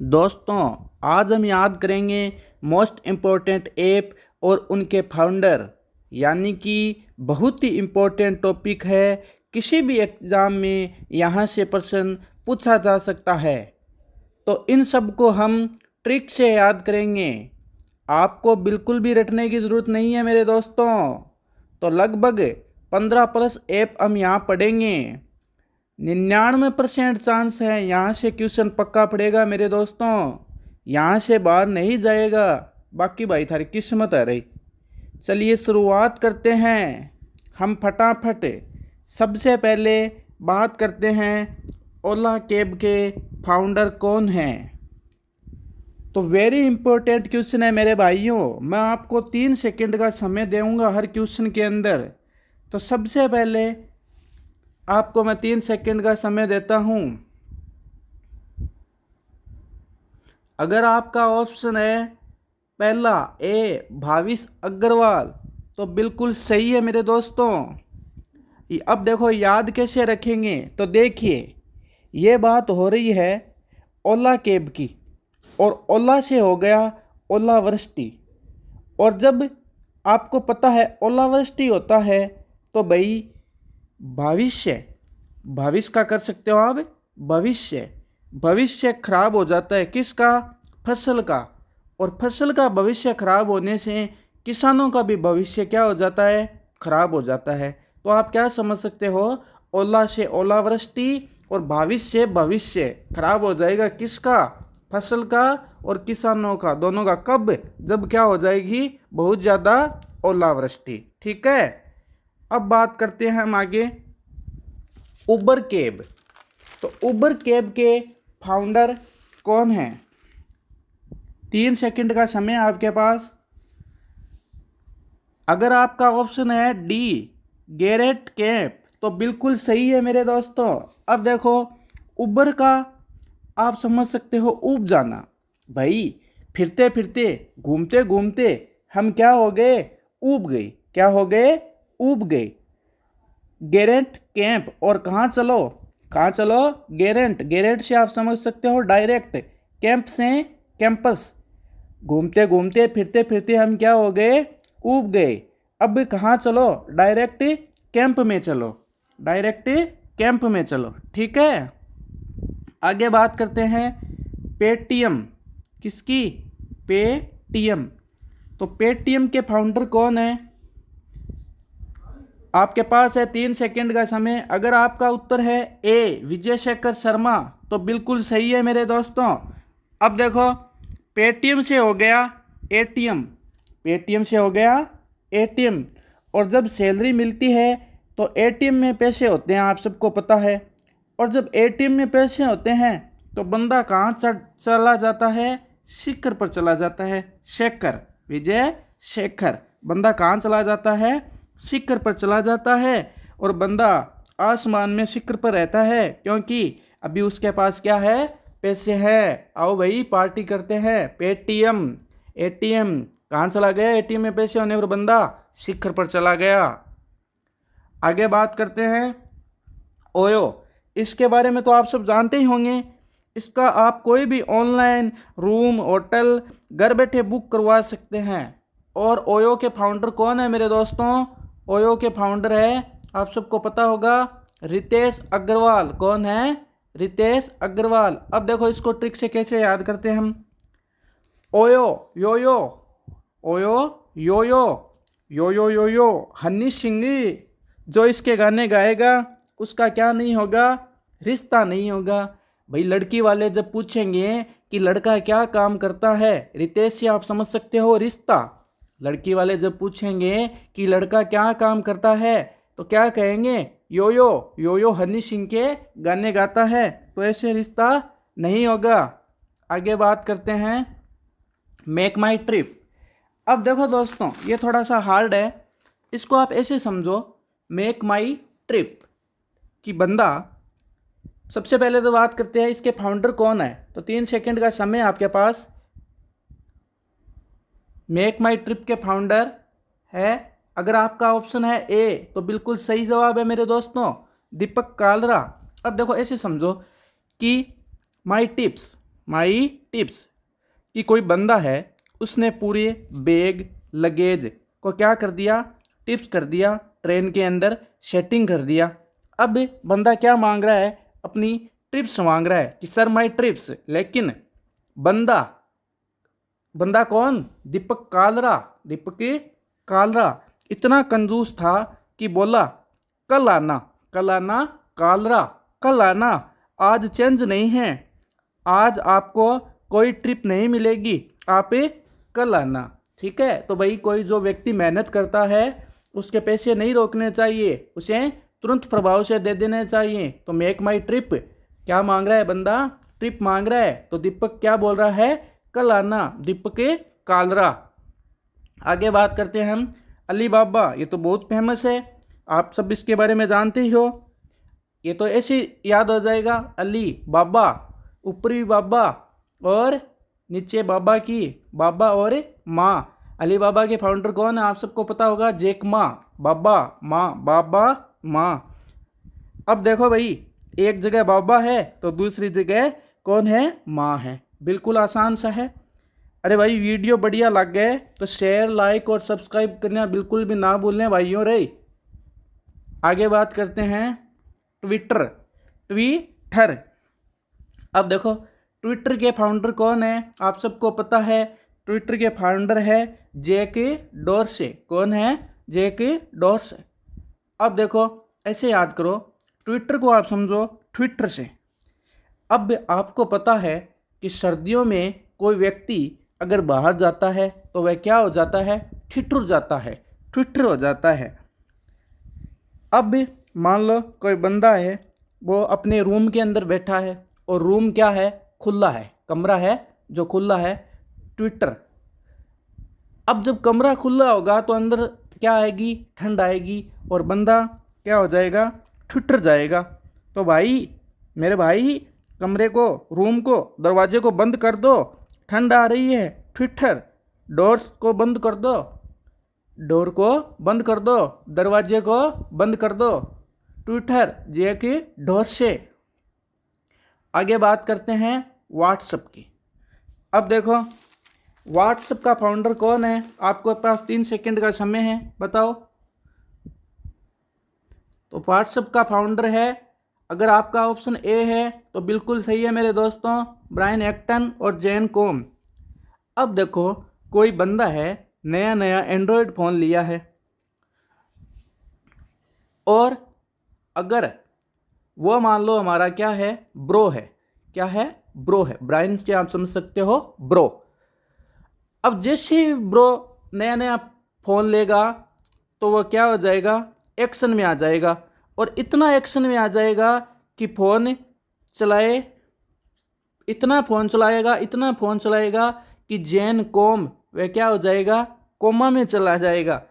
दोस्तों, आज हम याद करेंगे मोस्ट इम्पोर्टेंट ऐप और उनके फाउंडर। यानी कि बहुत ही इम्पोर्टेंट टॉपिक है। किसी भी एग्ज़ाम में यहाँ से प्रश्न पूछा जा सकता है, तो इन सब को हम ट्रिक से याद करेंगे। आपको बिल्कुल भी रटने की ज़रूरत नहीं है मेरे दोस्तों। तो लगभग 15 प्लस ऐप हम यहाँ पढ़ेंगे। 99% चांस है यहाँ से क्वेश्चन पक्का पड़ेगा मेरे दोस्तों। यहाँ से बाहर नहीं जाएगा। बाकी भाई थारी किस्मत है रही। चलिए शुरुआत करते हैं हम फटाफट। सबसे पहले बात करते हैं ओला कैब के फाउंडर कौन हैं। तो वेरी इंपॉर्टेंट क्वेश्चन है मेरे भाइयों। मैं आपको 3 सेकंड का समय दूंगा हर क्वेश्चन के अंदर। तो सबसे पहले आपको मैं 3 सेकंड का समय देता हूं। अगर आपका ऑप्शन है पहला ए भाविश अग्रवाल, तो बिल्कुल सही है मेरे दोस्तों। अब देखो याद कैसे रखेंगे। तो देखिए, ये बात हो रही है ओला कैब की, और ओला से हो गया ओलावृष्टि। और जब आपको पता है ओलावृष्टि होता है तो भाई भविष्य, भविष्य का कर सकते हो आप, भविष्य, भविष्य खराब हो जाता है किसका? फसल का। और फसल का भविष्य खराब होने से किसानों का भी भविष्य क्या हो जाता है? खराब हो जाता है। तो आप क्या समझ सकते हो? ओला से ओलावृष्टि और भविष्य से भविष्य खराब हो जाएगा किसका? फसल का और किसानों का, दोनों का। कब? जब क्या हो जाएगी? बहुत ज़्यादा ओलावृष्टि। ठीक है। अब बात करते हैं हम आगे उबर कैब। तो उबर कैब के फाउंडर कौन हैं? 3 सेकंड का समय आपके पास। अगर आपका ऑप्शन है डी गैरेट कैब, तो बिल्कुल सही है मेरे दोस्तों। अब देखो, उबर का आप समझ सकते हो ऊब जाना। भाई फिरते फिरते घूमते घूमते हम क्या हो गए? ऊब गए। क्या हो गए? ऊब गए। गेरेंट कैंप, और कहाँ चलो? कहाँ चलो? गेरेंट। गेरेंट से आप समझ सकते हो डायरेक्ट, कैंप से कैंपस। घूमते घूमते फिरते फिरते हम क्या हो गए? ऊब गए। अब कहाँ चलो? डायरेक्ट कैंप में चलो। डायरेक्ट कैंप में चलो। ठीक है। आगे बात करते हैं पेटीएम। किसकी? पेटीएम। तो पेटीएम के फाउंडर कौन है? आपके पास है 3 सेकंड का समय। अगर आपका उत्तर है ए विजय शेखर शर्मा, तो बिल्कुल सही है मेरे दोस्तों। अब देखो, पेटीएम से हो गया एटीएम, पेटीएम से हो गया एटीएम। और जब सैलरी मिलती है तो एटीएम में पैसे होते हैं, आप सबको पता है। और जब एटीएम में पैसे होते हैं तो बंदा कहाँ चला जाता है? शिखर पर चला जाता है। शेखर, विजय शेखर। बंदा कहाँ चला जाता है? शिखर पर चला जाता है। और बंदा आसमान में शिखर पर रहता है, क्योंकि अभी उसके पास क्या है? पैसे है। आओ भाई पार्टी करते हैं। Paytm, ATM. कहाँ चला गया? एटीएम में पैसे होने पर बंदा शिखर पर चला गया। आगे बात करते हैं ओयो। इसके बारे में तो आप सब जानते ही होंगे। इसका आप कोई भी ऑनलाइन रूम, होटल घर बैठे बुक करवा सकते हैं। और ओयो के फाउंडर कौन है मेरे दोस्तों? ओयो के फाउंडर है, आप सबको पता होगा, रितेश अग्रवाल। कौन है? रितेश अग्रवाल। अब देखो इसको ट्रिक से कैसे याद करते हैं हम। ओयो योयो, ओयो yo yo, yo yo yo yo. Honey Singh जो इसके गाने गाएगा उसका क्या नहीं होगा? रिश्ता नहीं होगा। भाई लड़की वाले जब पूछेंगे कि लड़का क्या काम करता है, रितेश से आप समझ सकते हो रिश्ता। लड़की वाले जब पूछेंगे कि लड़का क्या काम करता है, तो क्या कहेंगे? योयो योयो हनी सिंह के गाने गाता है। तो ऐसे रिश्ता नहीं होगा। आगे बात करते हैं मेक माई ट्रिप। अब देखो दोस्तों, ये थोड़ा सा हार्ड है। इसको आप ऐसे समझो, मेक माई ट्रिप कि बंदा, सबसे पहले तो बात करते हैं इसके फाउंडर कौन है। तो 3 सेकंड का समय आपके पास। मेक माई ट्रिप के फाउंडर है, अगर आपका ऑप्शन है ए, तो बिल्कुल सही जवाब है मेरे दोस्तों, दीपक कालरा। अब देखो ऐसे समझो कि माई टिप्स, माई टिप्स कि कोई बंदा है, उसने पूरे बैग लगेज को क्या कर दिया, टिप्स कर दिया, ट्रेन के अंदर सेटिंग कर दिया। अब बंदा क्या मांग रहा है, अपनी ट्रिप्स मांग रहा है कि सर माई ट्रिप्स। लेकिन बंदा बंदा कौन, दीपक कालरा, दीपक कालरा इतना कंजूस था कि बोला कल आना, कल आना कालरा, कल आना, आज चेंज नहीं है, आज आपको कोई ट्रिप नहीं मिलेगी, आप कल आना। ठीक है, तो भाई कोई जो व्यक्ति मेहनत करता है उसके पैसे नहीं रोकने चाहिए, उसे तुरंत प्रभाव से दे देने चाहिए। तो मेक माई ट्रिप क्या मांग रहा है बंदा, ट्रिप मांग रहा है, तो दीपक क्या बोल रहा है, कल आना, दीपक कालरा। आगे बात करते हैं हम अली बाबा, ये तो बहुत फेमस है, आप सब इसके बारे में जानते ही हो। ये तो ऐसे याद हो जाएगा, अली बाबा, ऊपरी बाबा और नीचे बाबा की बाबा और माँ। अली बाबा के फाउंडर कौन है, आप सबको पता होगा, जैक मा, बाबा माँ, बाबा माँ। अब देखो भाई, एक जगह बाबा है तो दूसरी जगह कौन है, माँ है, बिल्कुल आसान सा है। अरे भाई वीडियो बढ़िया लग गए तो शेयर, लाइक और सब्सक्राइब करना बिल्कुल भी ना भूलें भाइयों रे। आगे बात करते हैं ट्विटर, ट्विटर। अब देखो ट्विटर के फाउंडर कौन है, आप सबको पता है, ट्विटर के फाउंडर है जैक डोरसे। कौन है, जैक डोरसे। अब देखो ऐसे याद करो, ट्विटर को आप समझो ट्विटर से। अब आपको पता है कि सर्दियों में कोई व्यक्ति अगर बाहर जाता है तो वह क्या हो जाता है, ठिठुर जाता है, ट्विटर हो जाता है। अब मान लो कोई बंदा है, वो अपने रूम के अंदर बैठा है और रूम क्या है, खुला है, कमरा है जो खुला है, ट्विटर। अब जब कमरा खुला होगा तो अंदर क्या आएगी, ठंड आएगी और बंदा क्या हो जाएगा, ट्विटर जाएगा। तो भाई मेरे भाई कमरे को, रूम को, दरवाजे को बंद कर दो, ठंड आ रही है, ट्विटर। डोर्स को बंद कर दो, डोर को बंद कर दो, दरवाजे को बंद कर दो, ट्विटर जे की डोर से। आगे बात करते हैं व्हाट्सएप की। अब देखो व्हाट्सएप का फाउंडर कौन है, आपके पास 3 सेकंड का समय है, बताओ। तो व्हाट्सएप का फाउंडर है, अगर आपका ऑप्शन ए है तो बिल्कुल सही है मेरे दोस्तों, ब्रायन एक्टन और जैन कॉम। अब देखो कोई बंदा है, नया नया एंड्रॉयड फ़ोन लिया है और अगर वो मान लो हमारा क्या है, ब्रो है, क्या है, ब्रो है, ब्रायन के आप समझ सकते हो, ब्रो। अब जैसे ही ब्रो नया नया फ़ोन लेगा तो वो क्या हो जाएगा, एक्शन में आ जाएगा, और इतना एक्शन में आ जाएगा कि फ़ोन चलाए, इतना फ़ोन चलाएगा, इतना फ़ोन चलाएगा कि जैन कॉम वह क्या हो जाएगा, कोमा में चला जाएगा।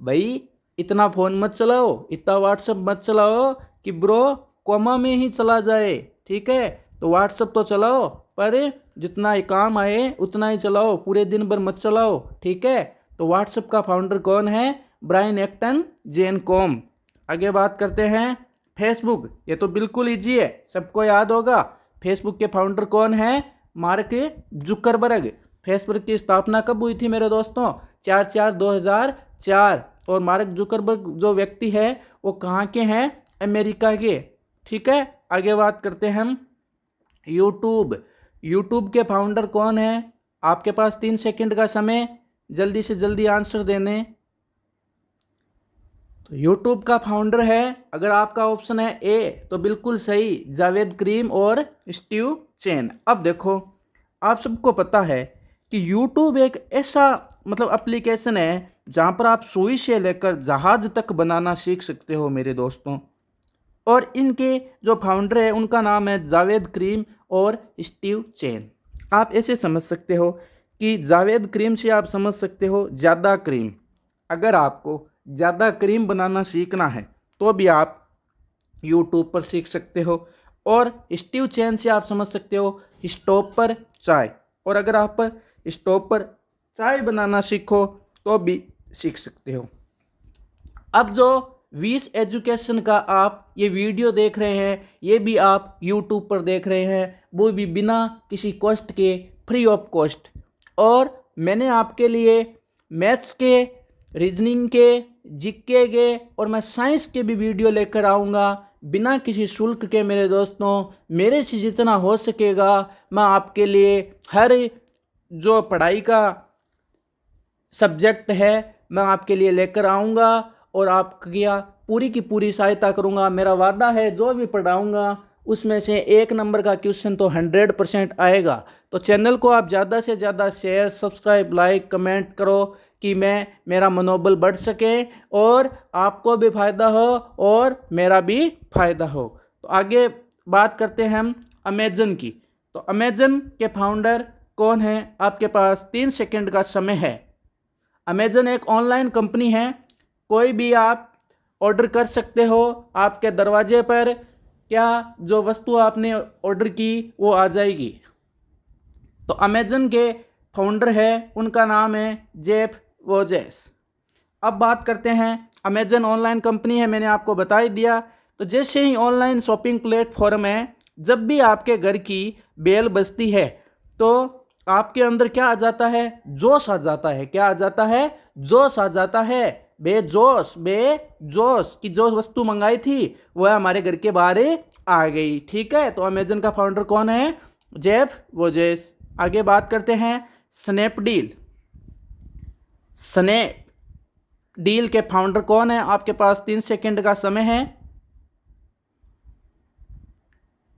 भाई इतना फ़ोन मत चलाओ, इतना व्हाट्सएप मत चलाओ कि ब्रो कोमा में ही चला जाए। ठीक है, तो व्हाट्सएप तो चलाओ पर जितना ही काम आए उतना ही चलाओ, पूरे दिन भर मत चलाओ। ठीक है, तो व्हाट्सएप का फाउंडर कौन है, ब्रायन एक्टन, जैन कॉम। आगे बात करते हैं फेसबुक, ये तो बिल्कुल ईजी है, सबको याद होगा। फेसबुक के फाउंडर कौन है, मार्क जुकरबर्ग। फेसबुक की स्थापना कब हुई थी मेरे दोस्तों, 4/4/2004। और मार्क जुकरबर्ग जो व्यक्ति है वो कहाँ के हैं, अमेरिका के। ठीक है, आगे बात करते हैं हम यूट्यूब। यूट्यूब के फाउंडर कौन है, आपके पास 3 सेकंड का समय, जल्दी से जल्दी आंसर देने। तो यूट्यूब का फाउंडर है, अगर आपका ऑप्शन है ए तो बिल्कुल सही, जावेद करीम और स्टीव चेन। अब देखो आप सबको पता है कि यूट्यूब एक ऐसा मतलब एप्लीकेशन है जहाँ पर आप सुई से लेकर जहाज तक बनाना सीख सकते हो मेरे दोस्तों। और इनके जो फाउंडर है उनका नाम है जावेद करीम और स्टीव चेन। आप ऐसे समझ सकते हो कि जावेद करीम से आप समझ सकते हो ज़्यादा क्रीम। अगर आपको ज़्यादा क्रीम बनाना सीखना है तो भी आप यूट्यूब पर सीख सकते हो। और स्टीव चेन से आप समझ सकते हो स्टोव पर चाय। और अगर आप स्टोव पर चाय बनाना सीखो तो भी सीख सकते हो। अब जो 20 एजुकेशन का आप ये वीडियो देख रहे हैं, ये भी आप यूट्यूब पर देख रहे हैं, वो भी बिना किसी कॉस्ट के, फ्री ऑफ कॉस्ट। और मैंने आपके लिए मैथ्स के, रीजनिंग के, जीके के और मैं साइंस के भी वीडियो लेकर आऊँगा बिना किसी शुल्क के। मेरे दोस्तों, मेरे से जितना हो सकेगा मैं आपके लिए हर जो पढ़ाई का सब्जेक्ट है मैं आपके लिए लेकर आऊँगा और आपकी पूरी की पूरी सहायता करूँगा। मेरा वादा है जो भी पढ़ाऊँगा उसमें से 1 नंबर का क्वेश्चन तो 100% आएगा। तो चैनल को आप ज़्यादा से ज़्यादा शेयर, सब्सक्राइब, लाइक, कमेंट करो कि मेरा मनोबल बढ़ सके और आपको भी फ़ायदा हो और मेरा भी फ़ायदा हो। तो आगे बात करते हैं हम अमेज़न की। तो अमेज़न के फाउंडर कौन है? आपके पास 3 सेकंड का समय है। अमेज़न एक ऑनलाइन कंपनी है, कोई भी आप ऑर्डर कर सकते हो। आपके दरवाजे पर क्या जो वस्तु आपने ऑर्डर की वो आ जाएगी। तो अमेज़न के फाउंडर है, उनका नाम है जेफ बेजोस। अब बात करते हैं, अमेज़न ऑनलाइन कंपनी है, मैंने आपको बता ही दिया। तो जैसे ही ऑनलाइन शॉपिंग प्लेटफॉर्म है, जब भी आपके घर की बेल बजती है तो आपके अंदर क्या आ जाता है? जोश आ जाता है। क्या आ जाता है? जोश आ जाता है। बेजोश की जो वस्तु मंगाई थी वह हमारे घर के बाहर आ गई। ठीक है, तो अमेज़न का फाउंडर कौन है? Jeff Bezos. आगे बात करते हैं स्नैपडील। स्नैपडील के फाउंडर कौन है? आपके पास 3 सेकंड का समय है।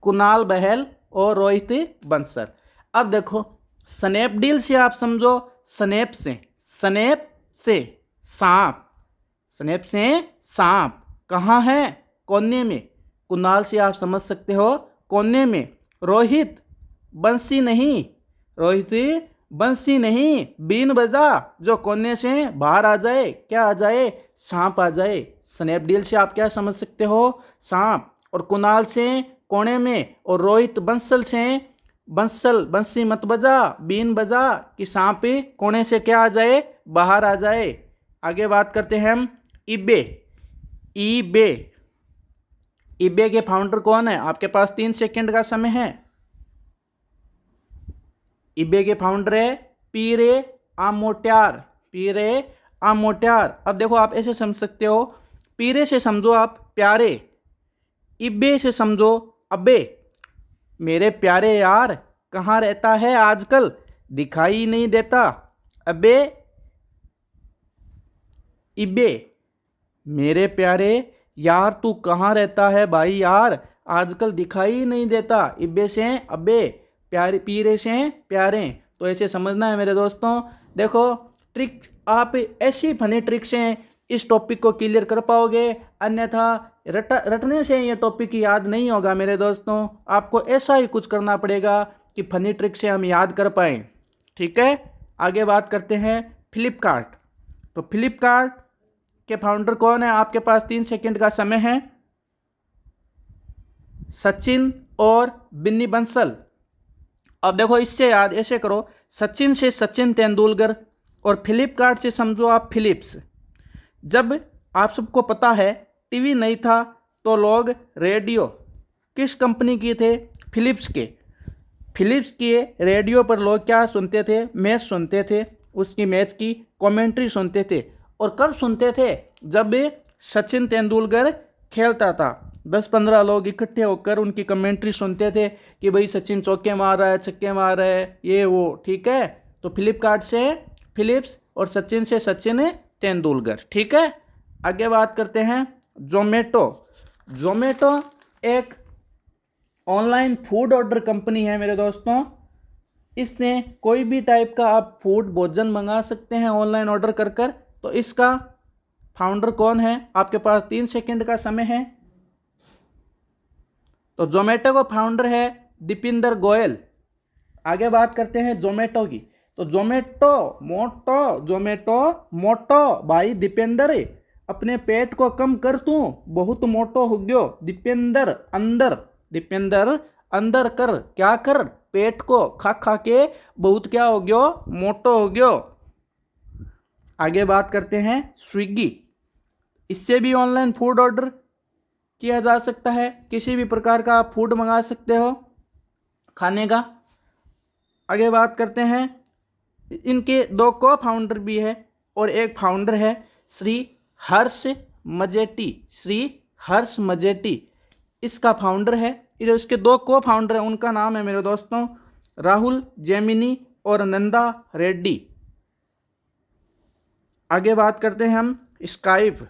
कुणाल बहल और रोहित बंसल। अब देखो, स्नैपडील से आप समझो स्नैप से सांप, स्नैप से सांप कहाँ है? कोने में। कुणाल से आप समझ सकते हो कोने में। रोहित बंसी नहीं, बीन बजा जो कोने से बाहर आ जाए। क्या आ जाए? सांप आ जाए। स्नैपडील से आप क्या समझ सकते हो? सांप। और कुणाल से कोने में, और रोहित बंसल से बंसी मत बजा, बीन बजा कि सांप कोने से क्या आ जाए? बाहर आ जाए। आगे बात करते हैं हम ईबे के फाउंडर कौन है? आपके पास 3 सेकंड का समय है। ईबे के फाउंडर है पीरे आमोट्यार। अब देखो, आप ऐसे समझ सकते हो, पीरे से समझो आप प्यारे, ईबे से समझो अबे। मेरे प्यारे यार कहाँ रहता है आजकल? दिखाई नहीं देता। अबे ईबे, मेरे प्यारे यार तू कहाँ रहता है भाई यार? आजकल दिखाई नहीं देता। ईबे से अबे, प्यारे, पीरे से प्यारे। तो ऐसे समझना है मेरे दोस्तों। देखो, ट्रिक आप ऐसी फनी ट्रिक से इस टॉपिक को क्लियर कर पाओगे, अन्यथा रटने से ये टॉपिक याद नहीं होगा मेरे दोस्तों। आपको ऐसा ही कुछ करना पड़ेगा कि फनी ट्रिक से हम याद कर पाएँ। ठीक है, आगे बात करते हैं फ्लिपकार्ट। तो फ्लिपकार्ट के फाउंडर कौन है? आपके पास 3 सेकंड का समय है। सचिन और बिन्नी बंसल। अब देखो, इससे याद ऐसे करो, सचिन से सचिन तेंदुलकर और फ्लिपकार्ट से समझो आप फिलिप्स। जब आप सबको पता है टीवी नहीं था तो लोग रेडियो किस कंपनी की थे? फिलिप्स के रेडियो पर लोग क्या सुनते थे? मैच सुनते थे। उसकी मैच की कमेंट्री सुनते थे। और कब सुनते थे? जब सचिन तेंदुलकर खेलता था। 10-15 लोग इकट्ठे होकर उनकी कमेंट्री सुनते थे कि भाई सचिन चौके मार रहा है, छक्के मार रहा है, ये वो। ठीक है, तो फ्लिपकार्ट से फिलिप्स और सचिन से सचिन तेंदुलकर। ठीक है, आगे बात करते हैं जोमेटो एक ऑनलाइन फूड ऑर्डर कंपनी है मेरे दोस्तों। इसने कोई भी टाइप का आप फूड भोजन मंगा सकते हैं ऑनलाइन ऑर्डर कर। तो इसका फाउंडर कौन है? आपके पास 3 सेकंड का समय है। तो जोमेटो का फाउंडर है दीपिंदर गोयल। आगे बात करते हैं जोमेटो की। तो जोमेटो मोटो भाई दीपेंद्र, अपने पेट को कम कर, तू बहुत मोटो हो गयो। दीपेंद्र अंदर कर, क्या कर? पेट को खा के बहुत क्या हो गयो? मोटो हो गयो। आगे बात करते हैं स्विगी। इससे भी ऑनलाइन फूड ऑर्डर किया जा सकता है, किसी भी प्रकार का आप फूड मंगा सकते हो खाने का। आगे बात करते हैं, इनके 2 को फाउंडर भी है और एक फाउंडर है श्री हर्ष मजेटी। श्री हर्ष मजेटी इसका फाउंडर है। ये उसके 2 को फाउंडर हैं, उनका नाम है मेरे दोस्तों राहुल जेमिनी और नंदा रेड्डी। आगे बात करते हैं हम स्काइप।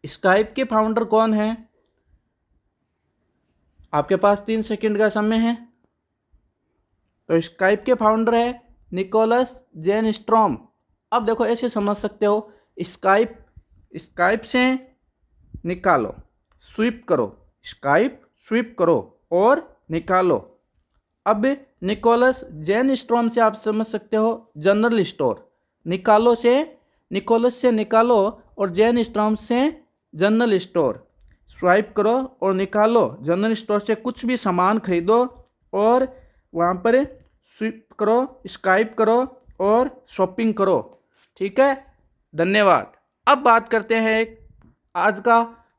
स्काइप के फाउंडर कौन हैं? आपके पास 3 सेकंड का समय है। तो स्काइप के फाउंडर है निकोलस जेनस्ट्रॉम। अब देखो ऐसे समझ सकते हो, स्काइप से निकालो, स्वीप करो, स्काइप स्वीप करो और निकालो। अब निकोलस जेनस्ट्रॉम से आप समझ सकते हो जनरल स्टोर। निकोलस से निकालो और जेनस्ट्रॉम से जनरल स्टोर। स्वाइप करो और निकालो, जनरल स्टोर से कुछ भी सामान खरीदो और वहाँ पर स्वीप करो, स्काइप करो और शॉपिंग करो। ठीक है, धन्यवाद। अब बात करते हैं आज का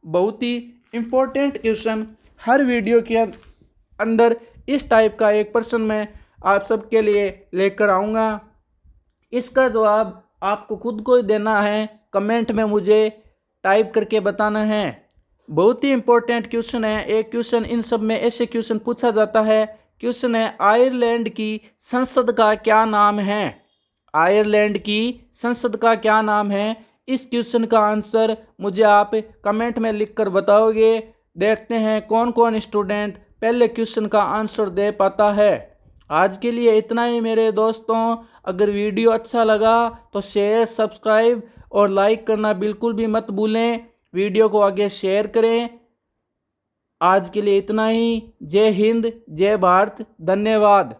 बहुत ही इम्पोर्टेंट क्वेश्चन। हर वीडियो के अंदर इस टाइप का एक प्रश्न मैं आप सबके लिए लेकर आऊँगा। इसका जवाब आपको खुद को ही देना है, कमेंट में मुझे टाइप करके बताना है। बहुत ही इम्पोर्टेंट क्वेश्चन है। एक क्वेश्चन इन सब में ऐसे क्वेश्चन पूछा जाता है। क्वेश्चन है आयरलैंड की संसद का क्या नाम है? आयरलैंड की संसद का क्या नाम है? इस क्वेश्चन का आंसर मुझे आप कमेंट में लिखकर बताओगे। देखते हैं कौन कौन स्टूडेंट पहले क्वेश्चन का आंसर दे पाता है। आज के लिए इतना ही मेरे दोस्तों। अगर वीडियो अच्छा लगा तो शेयर, सब्सक्राइब और लाइक करना बिल्कुल भी मत भूलें। वीडियो को आगे शेयर करें। आज के लिए इतना ही। जय हिंद, जय भारत, धन्यवाद।